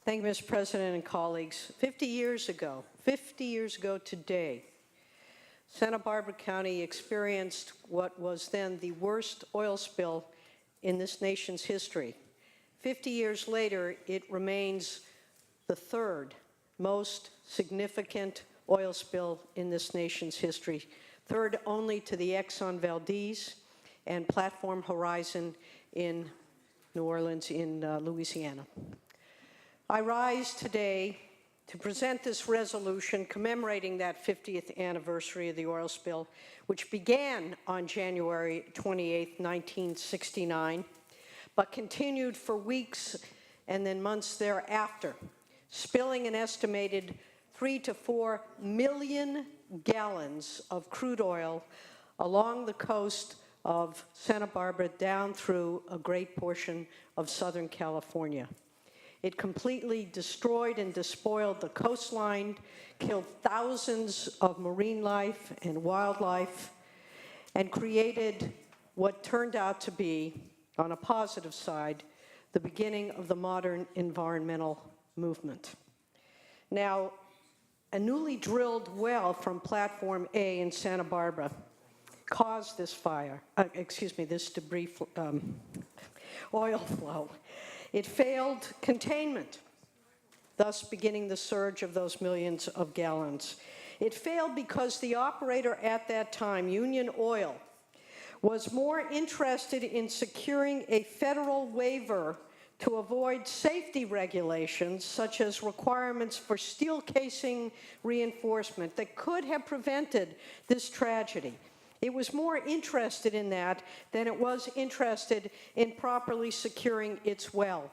Thank you, Mr. President and colleagues. 50 years ago today, Santa Barbara County experienced what was then the worst oil spill in this nation's history. 50 years later, it remains the third most significant oil spill in this nation's history, third only to the Exxon Valdez and Platform Horizon in New Orleans in Louisiana. I rise today to present this resolution commemorating that 50th anniversary of the oil spill, which began on January 28, 1969, but continued for weeks and then months thereafter, spilling an estimated 3 to 4 million gallons of crude oil along the coast of Santa Barbara down through a great portion of Southern California. It completely destroyed and despoiled the coastline, killed thousands of marine life and wildlife, and created what turned out to be, on a positive side, the beginning of the modern environmental movement. Now, a newly drilled well from Platform A in Santa Barbara caused this this debris oil flow. It failed containment, thus beginning the surge of those millions of gallons. It failed because the operator at that time, Union Oil, was more interested in securing a federal waiver to avoid safety regulations, such as requirements for steel casing reinforcement that could have prevented this tragedy. It was more interested in that than it was interested in properly securing its well.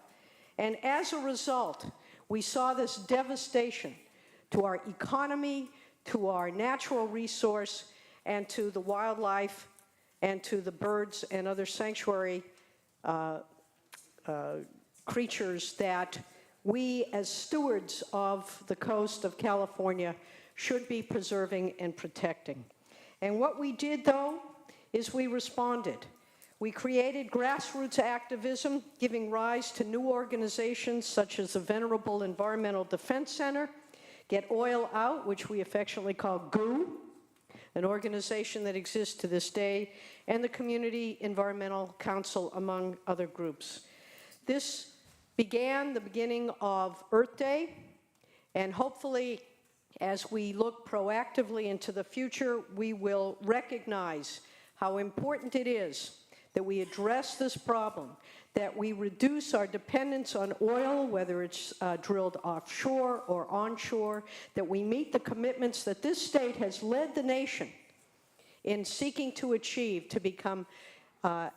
And as a result, we saw this devastation to our economy, to our natural resource, and to the wildlife, and to the birds and other sanctuary creatures that we, as stewards of the coast of California, should be preserving and protecting. And what we did, though, is we responded. We created grassroots activism, giving rise to new organizations such as the Venerable Environmental Defense Center, Get Oil Out, which we affectionately call GOO, an organization that exists to this day, and the Community Environmental Council, among other groups. This began the beginning of Earth Day, and hopefully, as we look proactively into the future, we will recognize how important it is that we address this problem, that we reduce our dependence on oil, whether it's drilled offshore or onshore, that we meet the commitments that this state has led the nation in seeking to achieve, to become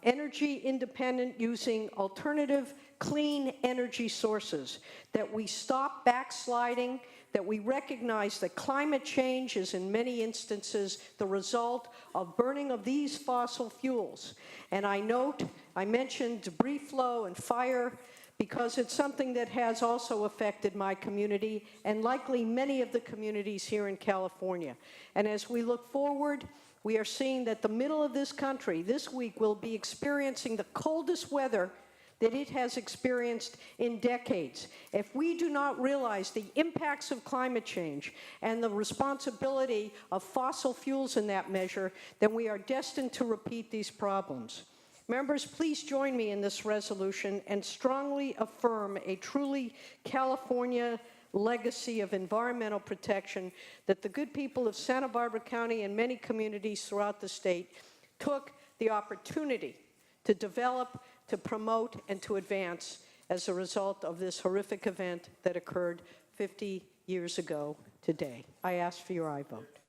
energy independent using alternative clean energy sources, that we stop backsliding, that we recognize that climate change is in many instances the result of burning of these fossil fuels. And I mentioned debris flow and fire because it's something that has also affected my community and likely many of the communities here in California. And as we look forward, we are seeing that the middle of this country this week will be experiencing the coldest weather that it has experienced in decades. If we do not realize the impacts of climate change and the responsibility of fossil fuels in that measure, then we are destined to repeat these problems. Members, please join me in this resolution and strongly affirm a truly California legacy of environmental protection that the good people of Santa Barbara County and many communities throughout the state took the opportunity to develop, to promote, and to advance as a result of this horrific event that occurred 50 years ago today. I ask for your aye vote.